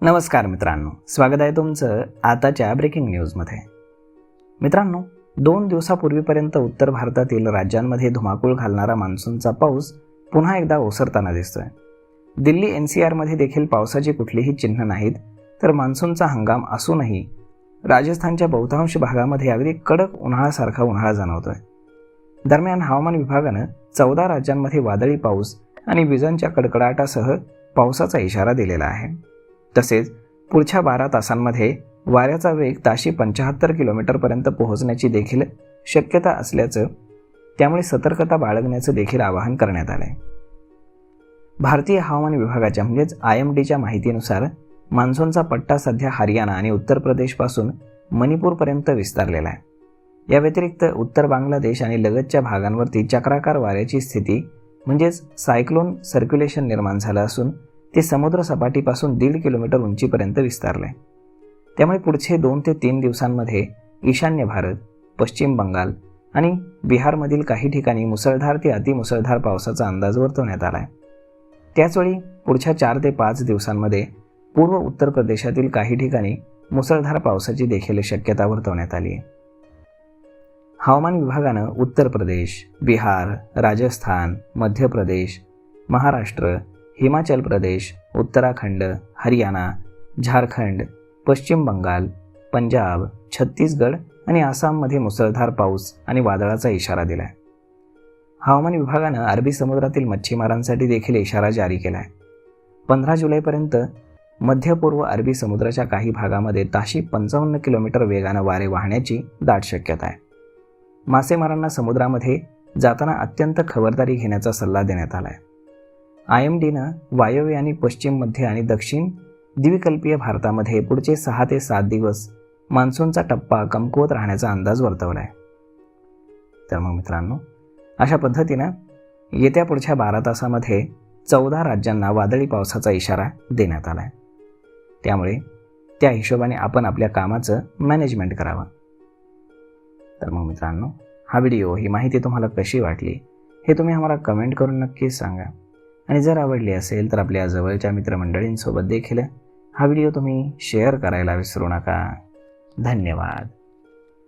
नमस्कार मित्रांनो, स्वागत आहे तुमचं आताच्या ब्रेकिंग न्यूजमध्ये. मित्रांनो, 2 दिवसापूर्वीपर्यंत उत्तर भारतातील राज्यांमध्ये धुमाकूळ घालणारा मान्सूनचा पाऊस पुन्हा एकदा ओसरताना दिसतोय. दिल्ली NCRमध्ये देखील पावसाची कुठलीही चिन्ह नाहीत, तर मान्सूनचा हंगाम असूनही राजस्थानच्या बहुतांश भागामध्ये अगदी कडक उन्हाळ्यासारखा उन्हाळा जाणवतोय. दरम्यान हवामान विभागानं 14 राज्यांमध्ये वादळी पाऊस आणि विजांच्या कडकडाटासह पावसाचा इशारा दिलेला आहे. तसेच पुढच्या 12 तासांमध्ये वाऱ्याचा वेग ताशी 75 किलोमीटरपर्यंत पोहोचण्याची देखील शक्यता असल्याचं, त्यामुळे सतर्कता बाळगण्याचं देखील आवाहन करण्यात आलं आहे. भारतीय हवामान विभागाच्या म्हणजेच IMDच्या माहितीनुसार मान्सूनचा पट्टा सध्या हरियाणा आणि उत्तर प्रदेशपासून मणिपूरपर्यंत विस्तारलेला आहे. या व्यतिरिक्त उत्तर बांगलादेश आणि लगतच्या भागांवरती चक्राकार वाऱ्याची स्थिती म्हणजेच सायक्लोन सर्क्युलेशन निर्माण झालं असून ते समुद्र सपाटीपासून 1.5 किलोमीटर उंचीपर्यंत विस्तारले. त्यामुळे पुढचे 2 ते 3 दिवसांमध्ये ईशान्य भारत, पश्चिम बंगाल आणि बिहारमधील काही ठिकाणी मुसळधार ते अतिमुसळधार पावसाचा अंदाज वर्तवण्यात आला आहे. त्याचवेळी पुढच्या 4 ते 5 दिवसांमध्ये पूर्व उत्तर प्रदेशातील काही ठिकाणी मुसळधार पावसाची देखील शक्यता वर्तवण्यात आली आहे. हवामान विभागानं उत्तर प्रदेश, बिहार, राजस्थान, मध्य प्रदेश, महाराष्ट्र, हिमाचल प्रदेश, उत्तराखंड, हरियाणा, झारखंड, पश्चिम बंगाल, पंजाब, छत्तीसगड आणि आसाममध्ये मुसळधार पाऊस आणि वादळाचा इशारा दिला आहे. हवामान विभागानं अरबी समुद्रातील मच्छीमारांसाठी देखील इशारा जारी केला आहे. 15 जुलैपर्यंत मध्य पूर्व अरबी समुद्राच्या काही भागामध्ये ताशी 55 किलोमीटर वेगानं वारे वाहण्याची दाट शक्यता आहे. मासेमारांना समुद्रामध्ये जाताना अत्यंत खबरदारी घेण्याचा सल्ला देण्यात आला आहे. IMDनं वायव्य आणि पश्चिम मध्य आणि दक्षिण द्विकल्पीय भारतामध्ये पुढचे 6 ते 7 दिवस मान्सूनचा टप्पा कमकुवत राहण्याचा अंदाज वर्तवला आहे. तर मग मित्रांनो, अशा पद्धतीनं येत्या पुढच्या 12 तासामध्ये 14 राज्यांना वादळी पावसाचा इशारा देण्यात आला आहे. त्यामुळे त्या हिशोबाने आपण आपल्या कामाचं मॅनेजमेंट करावं. तर मग मित्रांनो, हा व्हिडिओ, ही माहिती तुम्हाला कशी वाटली हे तुम्ही आम्हाला कमेंट करून नक्कीच सांगा. आणि जर आवडली असेल तर आपल्या जवळच्या मित्रमंडळींसोबत देखील हा व्हिडिओ तुम्ही शेअर करायला विसरू नका. धन्यवाद.